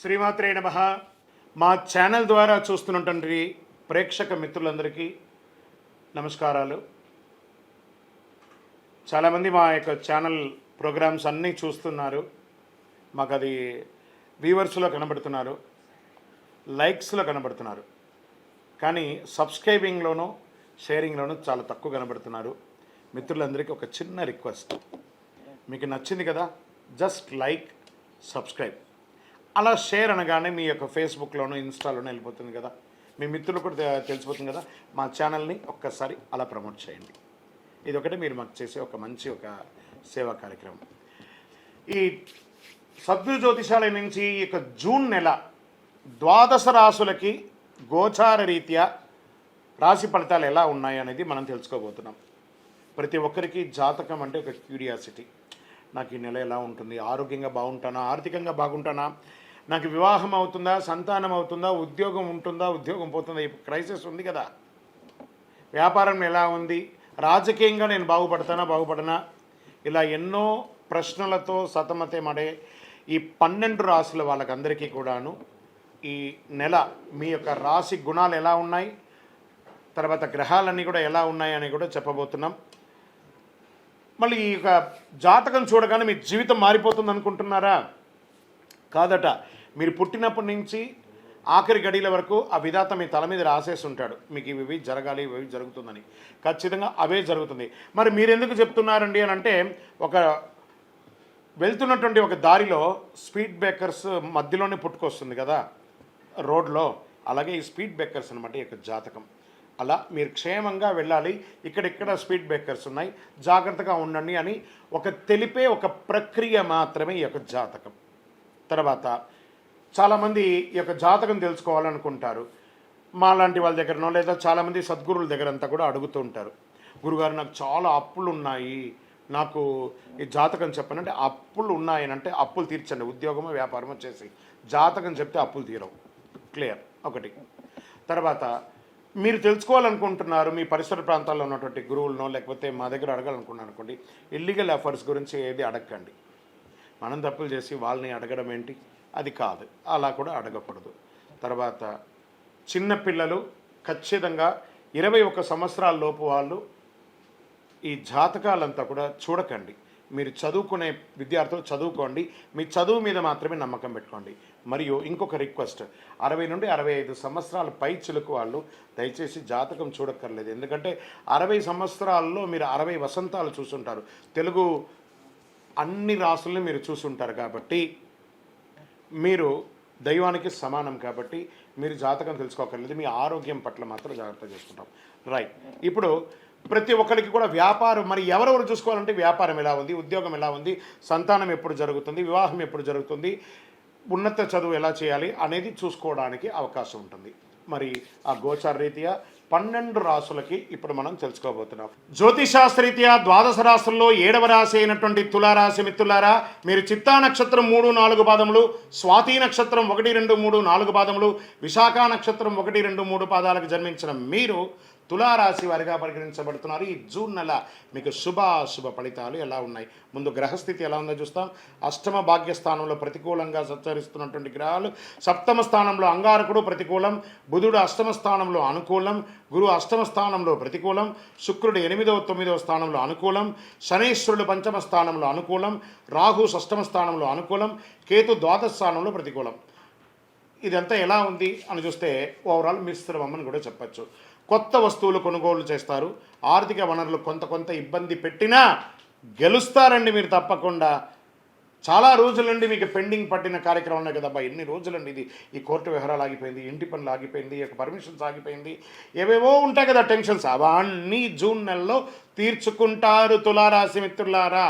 శ్రీమాత్రే నమః. మా ఛానల్ ద్వారా చూస్తున్నటువంటి ప్రేక్షక మిత్రులందరికీ నమస్కారాలు. చాలామంది మా యొక్క ఛానల్ ప్రోగ్రామ్స్ అన్నీ చూస్తున్నారు. మాకు అది వ్యూవర్స్లో కనబడుతున్నారు, లైక్స్లో కనబడుతున్నారు, కానీ సబ్స్క్రైబింగ్లోనూ షేరింగ్లోనూ చాలా తక్కువ కనబడుతున్నారు. మిత్రులందరికీ ఒక చిన్న రిక్వెస్ట్, మీకు నచ్చింది కదా, జస్ట్ లైక్, సబ్స్క్రైబ్, అలా షేర్ అనగానే మీ యొక్క ఫేస్బుక్లోనూ ఇన్స్టాలోనూ వెళ్ళిపోతుంది కదా, మీ మిత్రులు కూడా తెలిసిపోతుంది కదా. మా ఛానల్ని ఒక్కసారి అలా ప్రమోట్ చేయండి. ఇది ఒకటి మీరు మాకు చేసే ఒక మంచి సేవా కార్యక్రమం. ఈ సద్గురు జ్యోతిషాలయం నుంచి ఈ యొక్క జూన్ నెల ద్వాదశ రాశులకి గోచార రీత్యా రాశి ఫలితాలు ఎలా ఉన్నాయి అనేది మనం తెలుసుకోబోతున్నాం. ప్రతి ఒక్కరికి జాతకం అంటే ఒక క్యూరియాసిటీ. నాకు ఈ నెల ఎలా ఉంటుంది, ఆరోగ్యంగా బాగుంటానా, ఆర్థికంగా బాగుంటానా, నాకు వివాహం అవుతుందా, సంతానం అవుతుందా, ఉద్యోగం ఉంటుందా, ఉద్యోగం పోతుందా, ఈ క్రైసిస్ ఉంది కదా, వ్యాపారం ఎలా ఉంది, రాజకీయంగా నేను బాగుపడనా, ఇలా ఎన్నో ప్రశ్నలతో సతమతమడే ఈ 12 రాశుల వాళ్ళకందరికీ కూడాను ఈ నెల మీ యొక్క రాశి గుణాలు ఎలా ఉన్నాయి, తర్వాత గ్రహాలన్నీ కూడా ఎలా ఉన్నాయి అని కూడా చెప్పబోతున్నాం. మళ్ళీ ఈ యొక్క జాతకం చూడగానే మీ జీవితం మారిపోతుంది అనుకుంటున్నారా? కాదట. మీరు పుట్టినప్పటి నుంచి ఆఖరి గడియల వరకు ఆ విధాత మీ తల మీద రాసేసి ఉంటాడు, మీకు ఇవి జరగాలి, ఇవి జరుగుతుందని. ఖచ్చితంగా అవే జరుగుతుంది. మరి మీరెందుకు చెప్తున్నారండి అని అంటే, ఒక వెళ్తున్నటువంటి ఒక దారిలో స్పీడ్ బ్రేకర్స్ మధ్యలోనే పుట్టుకొస్తుంది కదా రోడ్లో, అలాగే ఈ స్పీడ్ బ్రేకర్స్ అనమాట ఈ యొక్క జాతకం. అలా మీరు క్షేమంగా వెళ్ళాలి, ఇక్కడెక్కడ స్పీడ్ బ్రేకర్స్ ఉన్నాయి, జాగ్రత్తగా ఉండండి అని తెలిపే ఒక ప్రక్రియ మాత్రమే ఈ యొక్క జాతకం. తర్వాత చాలామంది ఈ యొక్క జాతకం తెలుసుకోవాలనుకుంటారు. మాలాంటి వాళ్ళ దగ్గరనో లేదా చాలామంది సద్గురుల దగ్గర అంతా కూడా అడుగుతూ ఉంటారు, గురుగారు నాకు చాలా అప్పులు ఉన్నాయి, నాకు ఈ జాతకం చెప్పనంటే అప్పులు ఉన్నాయనంటే అప్పులు తీర్చండి, ఉద్యోగమో వ్యాపారమో చేసి జాతకం చెప్తే అప్పులు తీరవు. క్లియర్ ఒకటి. తర్వాత మీరు తెలుసుకోవాలనుకుంటున్నారు, మీ పరిసర ప్రాంతాల్లో ఉన్నటువంటి గురువులనో లేకపోతే మా దగ్గర అడగాలనుకున్నాను అనుకోండి, ఇల్లీగల్ అఫైర్స్ గురించి ఏది అడగండి. మనం తప్పులు చేసి వాళ్ళని అడగడం ఏంటి, అది కాదు, అలా కూడా అడగకూడదు. తర్వాత చిన్నపిల్లలు ఖచ్చితంగా 21 సంవత్సరాల లోపు వాళ్ళు ఈ జాతకాలంతా కూడా చూడకండి. మీరు చదువుకునే విద్యార్థులు చదువుకోండి, మీ చదువు మీద మాత్రమే నమ్మకం పెట్టుకోండి. మరియు ఇంకొక రిక్వెస్ట్, 60 నుండి 65 సంవత్సరాల పై చిలుకు వాళ్ళు దయచేసి జాతకం చూడక్కర్లేదు. ఎందుకంటే 60 సంవత్సరాల్లో మీరు 60 వసంతాలు చూసుంటారు, తెలుగు అన్ని రాసుల్ని మీరు చూసుంటారు. కాబట్టి మీరు దైవానికి సమానం, కాబట్టి మీరు జాతకం తెలుసుకోకర్లేదు, మీ ఆరోగ్యం పట్ల మాత్రం జాగ్రత్త చేసుకుంటాం. రైట్. ఇప్పుడు ప్రతి ఒక్కరికి కూడా వ్యాపారం, మరి ఎవరెవరు చూసుకోవాలంటే వ్యాపారం ఎలా ఉంది, ఉద్యోగం ఎలా ఉంది, సంతానం ఎప్పుడు జరుగుతుంది, వివాహం ఎప్పుడు జరుగుతుంది, ఉన్నత చదువు ఎలా చేయాలి అనేది చూసుకోవడానికి అవకాశం ఉంటుంది. మరి ఆ గోచార రీత్యా 12 రాశులకి ఇప్పుడు మనం తెలుసుకోబోతున్నాం. జ్యోతిషాస్త్రరీత్యా ద్వాదశ రాశుల్లో 7వ రాశి అయినటువంటి తులారాశి మిత్రులారా, మీరు చిత్తా నక్షత్రం 3, 4 పాదములు, స్వాతి నక్షత్రం 1, 2, 3, 4 పాదములు, విశాఖ నక్షత్రం 1, 2, 3 పాదాలకు జన్మించిన మీరు తులారాశి వారిగా పరిగణించబడుతున్నారు. ఈ జూన్ నెల మీకు శుభాశుభ ఫలితాలు ఎలా ఉన్నాయి, ముందు గ్రహస్థితి ఎలా ఉందో చూస్తాం. అష్టమ భాగ్యస్థానంలో ప్రతికూలంగా సంచరిస్తున్నటువంటి గ్రహాలు, సప్తమ స్థానంలో అంగారకుడు ప్రతికూలం, బుధుడు అష్టమ స్థానంలో అనుకూలం, గురు అష్టమ స్థానంలో ప్రతికూలం, శుక్రుడు 8వ 9వ స్థానంలో అనుకూలం, శనీశ్వరుడు పంచమ స్థానంలో అనుకూలం, రాహు షష్టమ స్థానంలో అనుకూలం, కేతు ద్వాదశ స్థానంలో ప్రతికూలం. ఇదంతా ఎలా ఉంది అని చూస్తే ఓవరాల్ మిశ్రమం అని కూడా చెప్పచ్చు. కొత్త వస్తువులు కొనుగోలు చేస్తారు, ఆర్థిక వనరులు కొంత ఇబ్బంది పెట్టినా గెలుస్తారండి మీరు తప్పకుండా. చాలా రోజుల నుండి మీకు పెండింగ్ పట్టిన కార్యక్రమం ఉన్నాయి కదబ్బా, ఎన్ని రోజులండి ఇది, ఈ కోర్టు వ్యవహారాలు ఆగిపోయింది, ఇంటి పనులు ఆగిపోయింది, ఈ యొక్క పర్మిషన్స్ ఆగిపోయింది, ఏవేవో ఉంటాయి కదా టెన్షన్స్, అవన్నీ జూన్ నెలలో తీర్చుకుంటారు తులారాశి మిత్రులారా.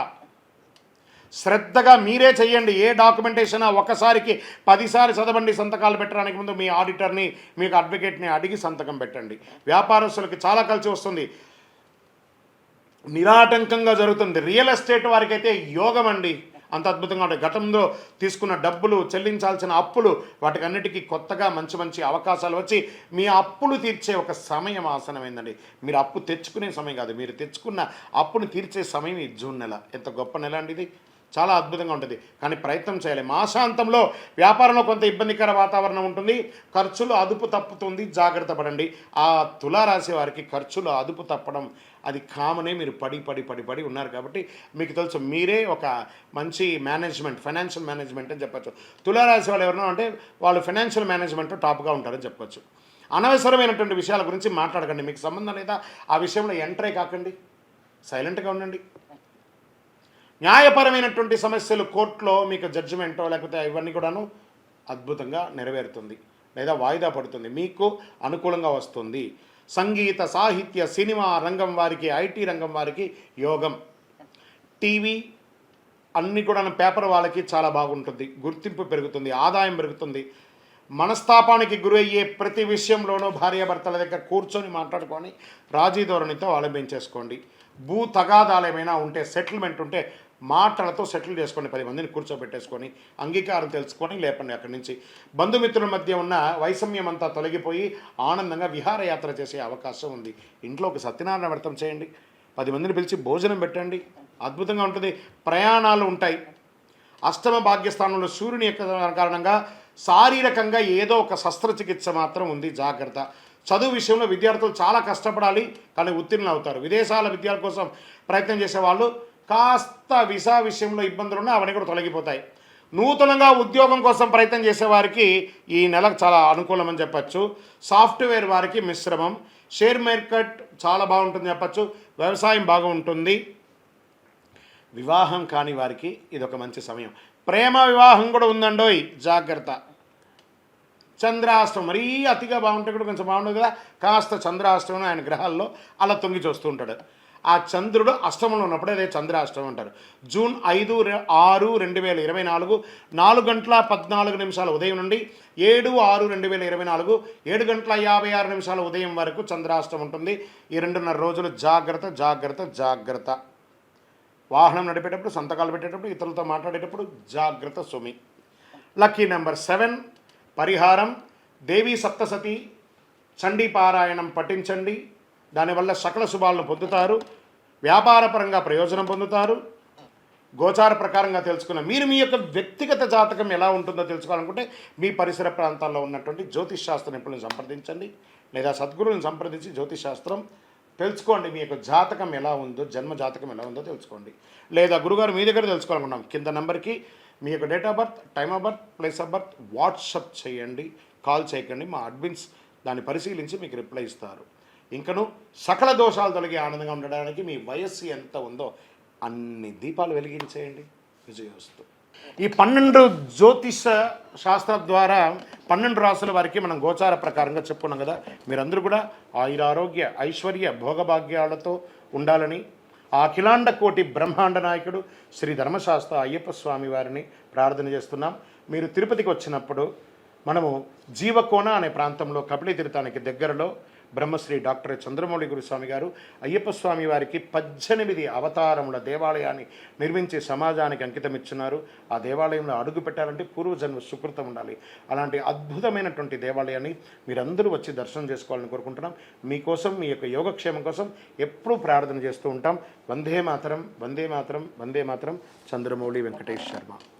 శ్రద్ధగా మీరే చెయ్యండి. ఏ డాక్యుమెంటేషన్ ఒకసారికి 10 సార్లు చదవండి. సంతకాలు పెట్టడానికి ముందు మీ ఆడిటర్ని, మీకు అడ్వకేట్ని అడిగి సంతకం పెట్టండి. వ్యాపారస్తులకి చాలా కలిసి వస్తుంది, నిరాటంకంగా జరుగుతుంది. రియల్ ఎస్టేట్ వారికి అయితే యోగం అండి, అంత అద్భుతంగా ఉంటాయి. గతంలో తీసుకున్న డబ్బులు, చెల్లించాల్సిన అప్పులు, వాటికన్నిటికీ కొత్తగా మంచి అవకాశాలు వచ్చి మీ అప్పులు తీర్చే ఒక సమయం ఆసనమైందండి. మీరు అప్పు తెచ్చుకునే సమయం కాదు, మీరు తెచ్చుకున్న అప్పును తీర్చే సమయం ఈ జూన్ నెల. ఎంత గొప్ప నెల అండి ఇది. చాలా అద్భుతంగా ఉంటుంది. కానీ ప్రయత్నం చేయాలి. మాసాంతంలో వ్యాపారంలో కొంత ఇబ్బందికర వాతావరణం ఉంటుంది, ఖర్చులు అదుపు తప్పుతుంది, జాగ్రత్త పడండి. ఆ తులారాశి వారికి ఖర్చులు అదుపు తప్పడం అది కామనే. మీరు పడి ఉన్నారు కాబట్టి మీకు తెలుసు. మీరే ఒక మంచి మేనేజ్మెంట్, ఫైనాన్షియల్ మేనేజ్మెంట్ అని చెప్పచ్చు. తులారాశి వాళ్ళు ఎవరైనా అంటే వాళ్ళు ఫైనాన్షియల్ మేనేజ్మెంట్ టాప్గా ఉంటారని చెప్పచ్చు. అనవసరమైనటువంటి విషయాల గురించి మాట్లాడకండి. మీకు సంబంధం లేదా ఆ విషయంలో ఎంటరే కాకండి, సైలెంట్గా ఉండండి. న్యాయపరమైనటువంటి సమస్యలు కోర్టులో మీకు జడ్జిమెంటో లేకపోతే ఇవన్నీ కూడాను అద్భుతంగా నెరవేరుతుంది లేదా వాయిదా పడుతుంది, మీకు అనుకూలంగా వస్తుంది. సంగీత, సాహిత్య, సినిమా రంగం వారికి, ఐటీ రంగం వారికి యోగం. టీవీ అన్నీ కూడా పేపర్ వాళ్ళకి చాలా బాగుంటుంది, గుర్తింపు పెరుగుతుంది, ఆదాయం పెరుగుతుంది. మనస్తాపానికి గురయ్యే ప్రతి విషయంలోనూ భార్యాభర్తల దగ్గర కూర్చొని మాట్లాడుకొని రాజీ ధోరణితో ఆలంబించేసుకోండి. భూ తగాదాలు ఏమైనా ఉంటే, సెటిల్మెంట్ ఉంటే మాటలతో సెటిల్ చేసుకోండి. 10 మందిని కూర్చోబెట్టేసుకొని అంగీకారం తెలుసుకొని లేపండి అక్కడి నుంచి. బంధుమిత్రుల మధ్య ఉన్న వైషమ్యం అంతా తొలగిపోయి ఆనందంగా విహారయాత్ర చేసే అవకాశం ఉంది. ఇంట్లో ఒక సత్యనారాయణ వ్రతం చేయండి, 10 మందిని పిలిచి భోజనం పెట్టండి, అద్భుతంగా ఉంటుంది. ప్రయాణాలు ఉంటాయి. అష్టమ భాగ్యస్థానంలో సూర్యుని యొక్క కారణంగా శారీరకంగా ఏదో ఒక శస్త్రచికిత్స మాత్రం ఉంది, జాగ్రత్త. చదువు విషయంలో విద్యార్థులు చాలా కష్టపడాలి, కానీ ఉత్తీర్ణులు అవుతారు. విదేశాల విద్యల కోసం ప్రయత్నం చేసేవాళ్ళు కాస్త వీసా విషయంలో ఇబ్బందులు ఉన్నా అవన్నీ కూడా తొలగిపోతాయి. నూతనంగా ఉద్యోగం కోసం ప్రయత్నం చేసేవారికి ఈ నెల చాలా అనుకూలమని చెప్పచ్చు. సాఫ్ట్వేర్ వారికి మిశ్రమం. షేర్ మార్కెట్ చాలా బాగుంటుంది చెప్పచ్చు. వ్యవసాయం బాగా ఉంటుంది. వివాహం కాని వారికి ఇది ఒక మంచి సమయం. ప్రేమ వివాహం కూడా ఉందండోయ్, జాగ్రత్త. చంద్రాష్టమం మరీ అతిగా బాగుంటే కూడా కొంచెం బాగుండదు కదా, కాస్త చంద్రాష్టమం ఆయన గ్రహాల్లో అలా తొంగి చూస్తూ ఉంటాడు. ఆ చంద్రుడు అష్టమంలో ఉన్నప్పుడు అదే చంద్రాష్టమం అంటారు. జూన్ 5-6, 2024 4:14 ఉదయం నుండి 7/6/2024 7:56 ఉదయం వరకు చంద్రాష్టమం ఉంటుంది. ఈ 2.5 రోజులు జాగ్రత్త జాగ్రత్త జాగ్రత్త. వాహనం నడిపేటప్పుడు, సంతకాలు పెట్టేటప్పుడు, ఇతరులతో మాట్లాడేటప్పుడు జాగ్రత్త సుమి. Lucky number 7. పరిహారం దేవీ సప్తసతి చండీ పారాయణం పఠించండి. దానివల్ల సకల శుభాలను పొందుతారు. వ్యాపారపరంగా ప్రయోజనం పొందుతారు. గోచార ప్రకారంగా తెలుసుకున్న మీరు మీ యొక్క వ్యక్తిగత జాతకం ఎలా ఉంటుందో తెలుసుకోవాలనుకుంటే మీ పరిసర ప్రాంతాల్లో ఉన్నటువంటి జ్యోతిష్ శాస్త్ర నిపుణులను సంప్రదించండి, లేదా సద్గురువులను సంప్రదించి జ్యోతిష్ శాస్త్రం తెలుసుకోండి. మీ యొక్క జాతకం ఎలా ఉందో, జన్మ జాతకం ఎలా ఉందో తెలుసుకోండి. లేదా గురుగారు మీ దగ్గర తెలుసుకోవాలనుకుంటున్నాం, కింద నెంబర్కి మీ యొక్క date of birth, time of birth, place of birth WhatsApp చేయండి, కాల్ చేయకండి. మా అడ్మిన్స్ దాన్ని పరిశీలించి మీకు రిప్లై ఇస్తారు. ఇంకను సకల దోషాలు తొలగి ఆనందంగా ఉండడానికి మీ వయస్సు ఎంత ఉందో అన్ని దీపాలు వెలిగించేయండి. విజయోస్తు. ఈ 12 జ్యోతిష శాస్త్రం ద్వారా 12 రాసుల వారికి మనం గోచార ప్రకారంగా చెప్పుకున్నాం కదా. మీరందరూ కూడా ఆయురారోగ్య ఐశ్వర్య భోగభాగ్యాలతో ఉండాలని ఆ అఖిలాండ కోటి బ్రహ్మాండ నాయకుడు శ్రీ ధర్మశాస్త్ర అయ్యప్ప స్వామి వారిని ప్రార్థన చేస్తున్నాం. మీరు తిరుపతికి వచ్చినప్పుడు మనము జీవకోన అనే ప్రాంతంలో కపిలి తీర్థానికి దగ్గరలో బ్రహ్మశ్రీ డాక్టర్ చంద్రమౌళి గురుస్వామి గారు అయ్యప్ప స్వామి వారికి 18 అవతారముల దేవాలయాన్ని నిర్మించి సమాజానికి అంకితం ఇచ్చున్నారు. ఆ దేవాలయంలో అడుగు పెట్టాలంటే పూర్వజన్మ సుకృతం ఉండాలి. అలాంటి అద్భుతమైనటువంటి దేవాలయాన్ని మీరందరూ వచ్చి దర్శనం చేసుకోవాలని కోరుకుంటున్నాం. మీకోసం, మీ యొక్క యోగక్షేమం కోసం ఎప్పుడూ ప్రార్థన చేస్తూ ఉంటాం. వందే మాతరం, వందే మాతరం, వందే మాతరం. చంద్రమౌళి వెంకటేష్ శర్మ.